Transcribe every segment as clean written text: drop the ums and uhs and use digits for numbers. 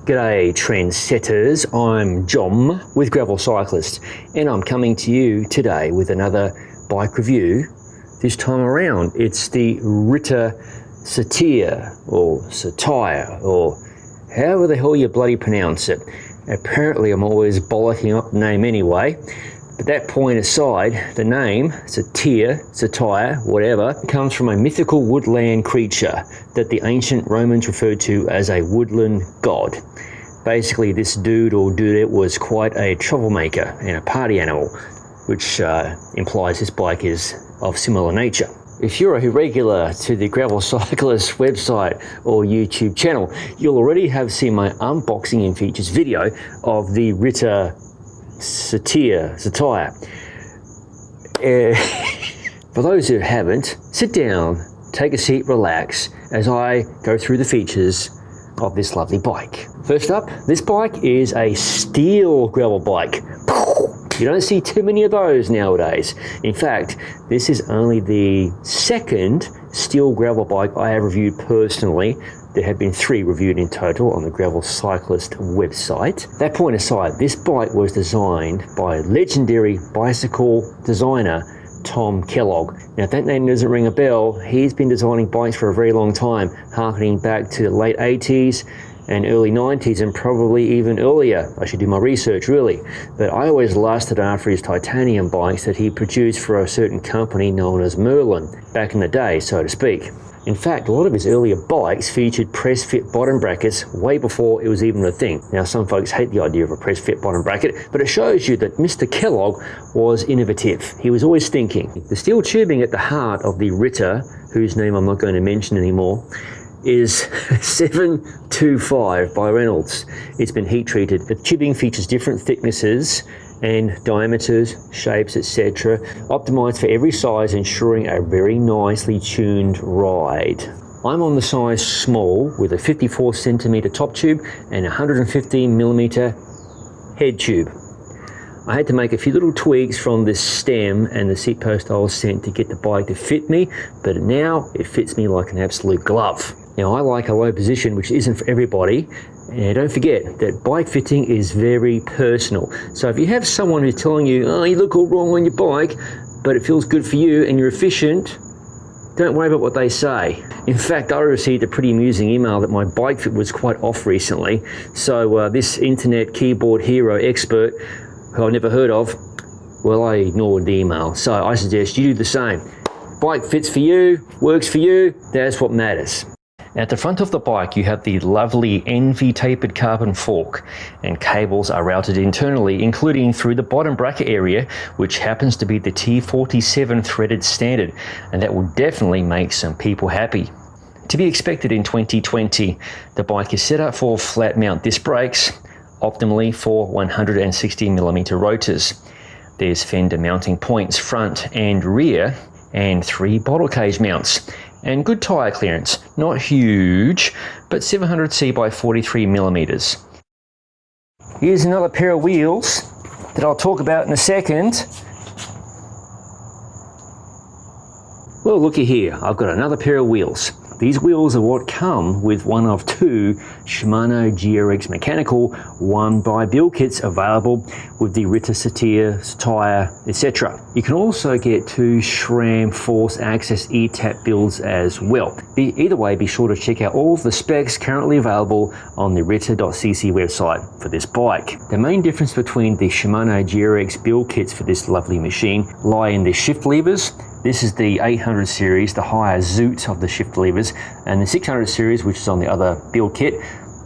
G'day trendsetters, I'm John with Gravel Cyclist, and I'm coming to you today with another bike review. This time around it's the Ritte Satyr or Satyr or however the hell you bloody pronounce it. Apparently I'm always bollocking up the name anyway. But that point aside, the name, Satyr, whatever, comes from a mythical woodland creature that the ancient Romans referred to as a woodland god. Basically, this dude or dudette was quite a troublemaker and a party animal, which implies this bike is of similar nature. If you're a regular to the Gravel Cyclist website or YouTube channel, you'll already have seen my unboxing and features video of the Ritte Satyr. For those who haven't, sit down, take a seat, relax as I go through the features of this lovely bike. First up, this bike is a steel gravel bike. You don't see too many of those nowadays. In fact, this is only the second steel gravel bike I have reviewed personally. There have been 3 reviewed in total on the Gravel Cyclist website. That point aside, this bike was designed by legendary bicycle designer Tom Kellogg. Now, if that name doesn't ring a bell, he's been designing bikes for a very long time, harkening back to the late 80s and early 90s and probably even earlier. I should do my research really. But I always lusted after his titanium bikes that he produced for a certain company known as Merlin, back in the day, so to speak. In fact, a lot of his earlier bikes featured press-fit bottom brackets way before it was even a thing. Now, some folks hate the idea of a press-fit bottom bracket, but it shows you that Mr. Kellogg was innovative. He was always thinking. The steel tubing at the heart of the Ritte, whose name I'm not going to mention anymore, is 725 by Reynolds. It's been heat treated. The tubing features different thicknesses and diameters, shapes, etc. optimized for every size, ensuring a very nicely tuned ride. I'm on the size small with a 54 centimeter top tube and 115 millimeter head tube. I had to make a few little tweaks from the stem and the seat post I was sent to get the bike to fit me, but now it fits me like an absolute glove. Now, I like a low position, which isn't for everybody. And don't forget that bike fitting is very personal. So if you have someone who's telling you, oh, you look all wrong on your bike, but it feels good for you and you're efficient, don't worry about what they say. In fact, I received a pretty amusing email that my bike fit was quite off recently. So this internet keyboard hero expert, who I've never heard of, well, I ignored the email. So I suggest you do the same. Bike fits for you, works for you, that's what matters. At the front of the bike, you have the lovely Envy tapered carbon fork, and cables are routed internally, including through the bottom bracket area, which happens to be the T47 threaded standard, and that will definitely make some people happy. To be expected in 2020, the bike is set up for flat mount disc brakes, optimally for 160mm rotors. There's fender mounting points front and rear, and 3 bottle cage mounts. And good tyre clearance, not huge, but 700C by 43mm. Here's another pair of wheels that I'll talk about in a second. Well, looky here, I've got another pair of wheels. These wheels are what come with one of 2 Shimano GRX mechanical 1x build kits available with the Ritte Satyr, Satyr, etc. You can also get 2 SRAM Force Access ETAP builds as well. Either way, be sure to check out all of the specs currently available on the ritte.cc website for this bike. The main difference between the Shimano GRX build kits for this lovely machine lie in the shift levers. This is the 800 series, the higher zoot of the shift levers, and the 600 series, which is on the other build kit.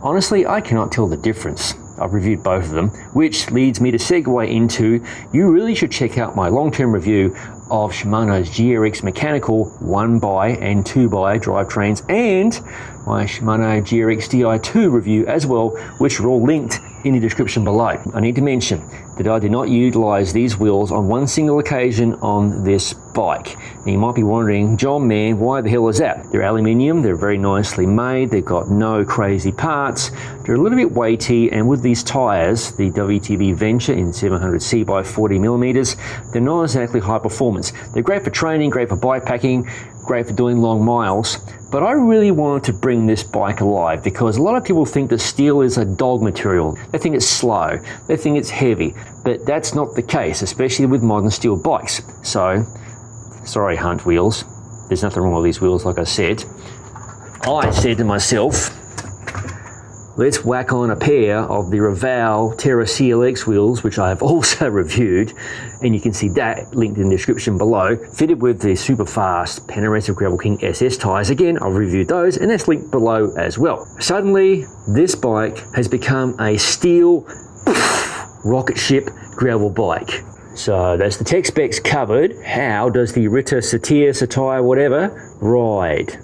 Honestly, I cannot tell the difference. I've reviewed both of them, which leads me to segue into, you really should check out my long-term review of Shimano's GRX mechanical 1x and 2x drivetrains, and my Shimano GRX Di2 review as well, which are all linked in the description below. I need to mention that I did not utilize these wheels on one single occasion on this bike. Now you might be wondering, John man, why the hell is that? They're aluminium, they're very nicely made, they've got no crazy parts, they're a little bit weighty, and with these tires, the WTB Venture in 700C by 40mm, they're not exactly high performance. They're great for training, great for bike packing, great for doing long miles, but I really wanted to bring this bike alive because a lot of people think that steel is a dog material. They think it's slow, they think it's heavy, but that's not the case, especially with modern steel bikes. So, sorry Hunt wheels, there's nothing wrong with these wheels like I said. I said to myself, let's whack on a pair of the Rival Terra CLX wheels, which I have also reviewed, and you can see that linked in the description below, fitted with the super fast Panoramic Gravel King SS tyres. Again, I've reviewed those, and that's linked below as well. Suddenly, this bike has become a steel rocket ship gravel bike. So that's the tech specs covered. How does the Ritte Satyr, whatever, ride?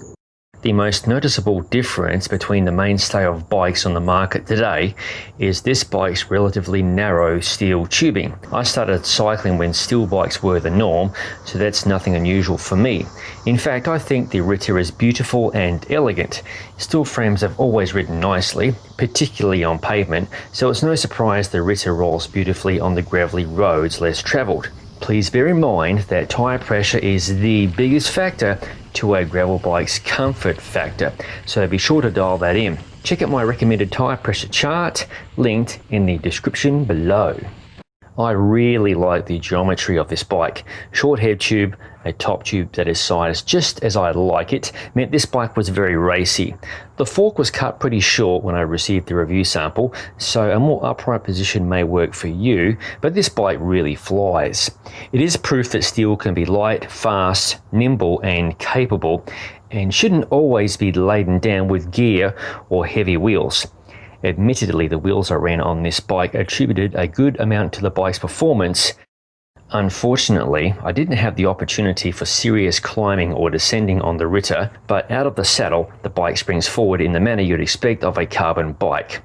The most noticeable difference between the mainstay of bikes on the market today is this bike's relatively narrow steel tubing. I started cycling when steel bikes were the norm, so that's nothing unusual for me. In fact, I think the Ritte is beautiful and elegant. Steel frames have always ridden nicely, particularly on pavement, so it's no surprise the Ritte rolls beautifully on the gravelly roads less travelled. Please bear in mind that tyre pressure is the biggest factor to a gravel bike's comfort factor, so be sure to dial that in. Check out my recommended tyre pressure chart, linked in the description below. I really like the geometry of this bike. Short head tube, a top tube that is sized just as I like it, meant this bike was very racy. The fork was cut pretty short when I received the review sample, so a more upright position may work for you, but this bike really flies. It is proof that steel can be light, fast, nimble and capable, and shouldn't always be laden down with gear or heavy wheels. Admittedly, the wheels I ran on this bike attributed a good amount to the bike's performance. Unfortunately, I didn't have the opportunity for serious climbing or descending on the Ritte, but out of the saddle, the bike springs forward in the manner you'd expect of a carbon bike.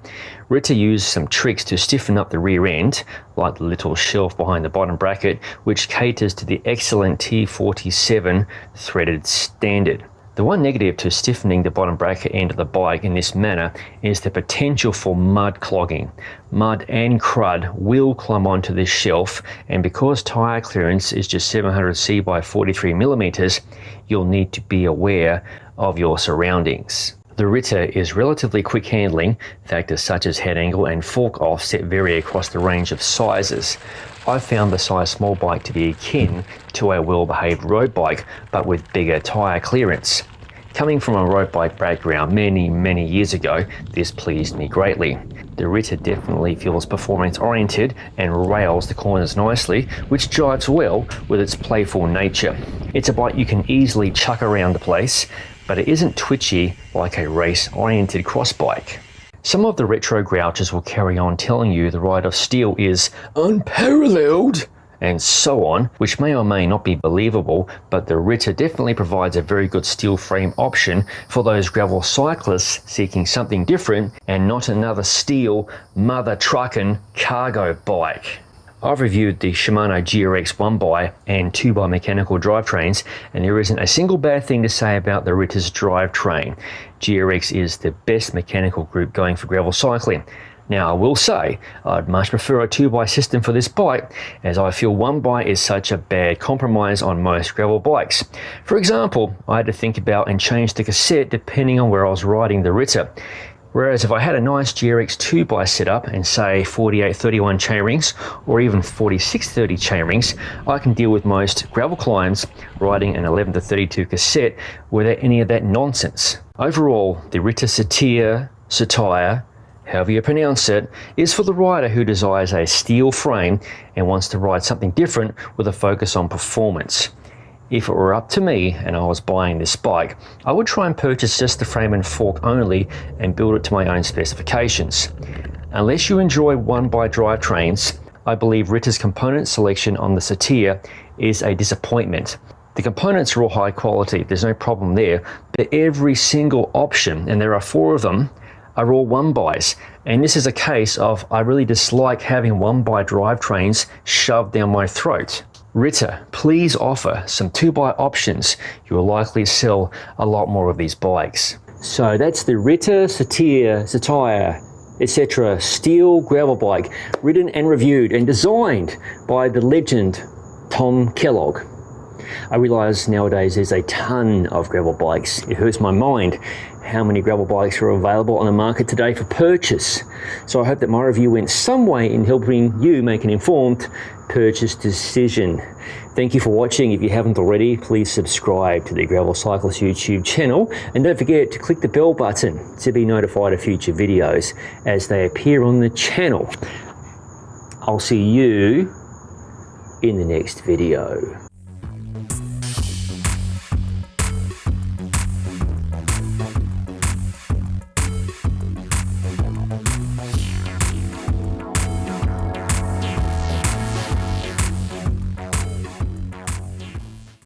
Ritte used some tricks to stiffen up the rear end, like the little shelf behind the bottom bracket, which caters to the excellent T47 threaded standard. The one negative to stiffening the bottom bracket end of the bike in this manner is the potential for mud clogging. Mud and crud will climb onto this shelf, and because tyre clearance is just 700C by 43mm, you'll need to be aware of your surroundings. The Ritte is relatively quick handling. Factors such as head angle and fork offset vary across the range of sizes. I found the size small bike to be akin to a well-behaved road bike, but with bigger tyre clearance. Coming from a road bike background many years ago, this pleased me greatly. The Ritte definitely feels performance-oriented and rails the corners nicely, which jives well with its playful nature. It's a bike you can easily chuck around the place, but it isn't twitchy like a race-oriented cross bike. Some of the retro grouches will carry on telling you the ride of steel is unparalleled and so on, which may or may not be believable, but the Ritte definitely provides a very good steel frame option for those gravel cyclists seeking something different and not another steel mother truckin' cargo bike. I've reviewed the Shimano GRX 1x and 2x mechanical drivetrains, and there isn't a single bad thing to say about the Ritte's drivetrain. GRX is the best mechanical group going for gravel cycling. Now, I will say, I'd much prefer a 2x system for this bike, as I feel 1x is such a bad compromise on most gravel bikes. For example, I had to think about and change the cassette depending on where I was riding the Ritte. Whereas if I had a nice GRX 2x setup and say 4831 chainrings or even 4630 chainrings, I can deal with most gravel climbs riding an 11-32 cassette without any of that nonsense. Overall, the Ritte Satyr, however you pronounce it, is for the rider who desires a steel frame and wants to ride something different with a focus on performance. If it were up to me and I was buying this bike, I would try and purchase just the frame and fork only and build it to my own specifications. Unless you enjoy 1x drivetrains, I believe Ritte's component selection on the Satyr is a disappointment. The components are all high quality, there's no problem there, but every single option, and there are 4 of them, are all 1xs. And this is a case of I really dislike having 1x drivetrains shoved down my throat. Ritte, please offer some 2x options. You will likely sell a lot more of these bikes. So that's the Ritte Satyr, etc. steel gravel bike, written and reviewed and designed by the legend Tom Kellogg. I realise nowadays there's a ton of gravel bikes. It hurts my mind how many gravel bikes are available on the market today for purchase. So I hope that my review went some way in helping you make an informed purchase decision. Thank you for watching. If you haven't already, please subscribe to the Gravel Cyclist YouTube channel, and don't forget to click the bell button to be notified of future videos as they appear on the channel. I'll see you in the next video.